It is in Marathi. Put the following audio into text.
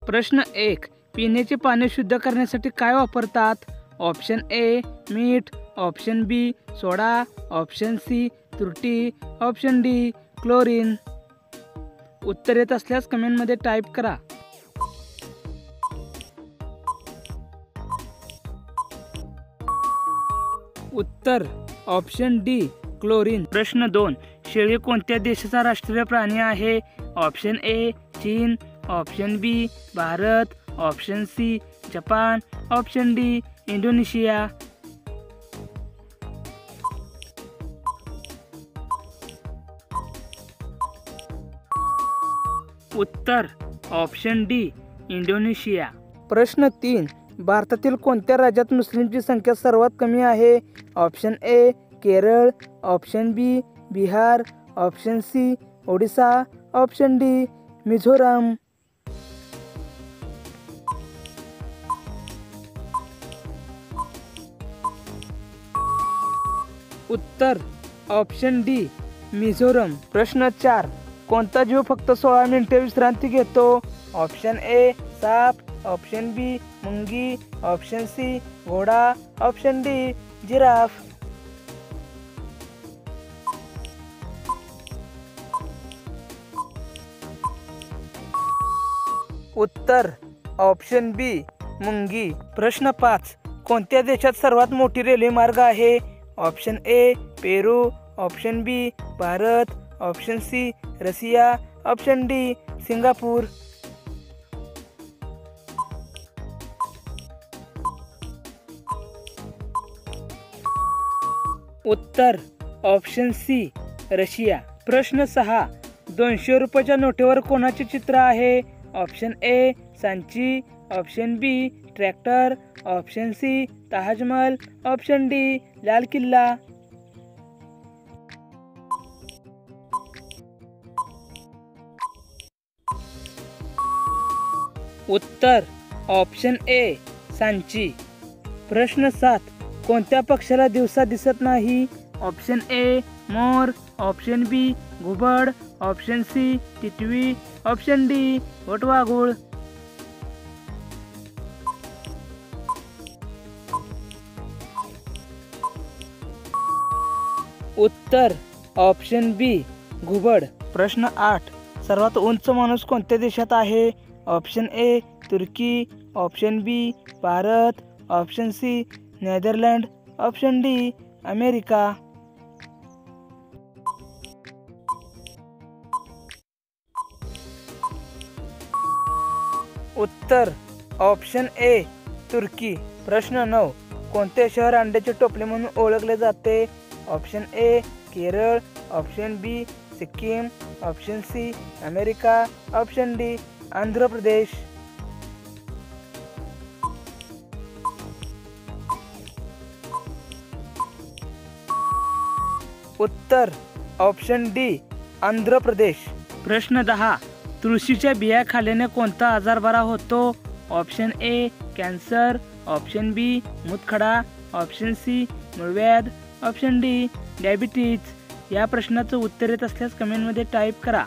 प्रश्न 1. पिण्याचे पाणी शुद्ध करण्यासाठी काय वापरतात? ऑप्शन ए मीठ, option B soda, option C तुरटी, ऑप्शन डी क्लोरीन. उत्तर येत असल्यास कमेंटमध्ये टाईप करा. उत्तर ऑप्शन डी क्लोरीन. प्रश्न 2. शेळी कोणत्या देशाचा राष्ट्रीय प्राणी आहे? ऑप्शन ए चीन, option B Bharat, option C जपान, ऑप्शन डी इंडोनेशिया. उत्तर ऑप्शन डी इंडोनेशिया. प्रश्न 3. भारतातील कोणत्या राज्यात मुस्लिमची संख्या सर्वात कमी आहे? Option A Kerala, option B Bihar, option C Odisha, option D Mizoram. उत्तर ऑप्शन डी मिझोरम. प्रश्न 4. कोणता जीव फक्त 16 मिनिटे विश्रांती घेतो? ऑप्शन ए साप, ऑप्शन बी मुंगी, ऑप्शन सी घोडा, ऑप्शन डी जिराफ. उत्तर ऑप्शन बी मुंगी. प्रश्न 5. कोणत्या देशात सर्वात मोठी रेल्वे मार्ग आहे? Option A Peru, option B Bharat, option C Russia, option D Singapore. उत्तर ऑप्शन सी रशिया. प्रश्न 6. 200 रुपयाच्या नोटेवर कोणाचे चित्र आहे? Option A Sanchi, option B tractor, option C Taj Mahal, option D Lal Qila. उत्तर ऑप्शन ए सांची. प्रश्न 7. कोणत्या पक्षाला दिवसा दिसत नाही? ऑप्शन ए मोर, ऑप्शन बी घुबड, ऑप्शन सी टिटवी, ऑप्शन डी वटवाघूळ. उत्तर ऑप्शन बी घुबड. प्रश्न 8. सर्वात उंच माणूस कोणत्या देशात आहे? ऑप्शन ए तुर्की, option B Bharat, option C Netherland, option D America. उत्तर ऑप्शन ए तुर्की. प्रश्न 9. कोणते शहर अंड्याचे टोपले म्हणून ओळखले जाते? Option A Kerala, option B Sikkim, option C America, option D Andhra Pradesh. उत्तर ऑप्शन डी आंध्र प्रदेश. प्रश्न 10. तुळशीच्या बिया खाल्ल्याने कोणता आजार बरा होतो? Option A cancer, option B मूतखडा, ऑप्शन सी मूळव्याध, ऑप्शन डी डायबिटीज. या प्रश्नाचं उत्तर येत असल्यास कमेंटमध्ये टाईप करा.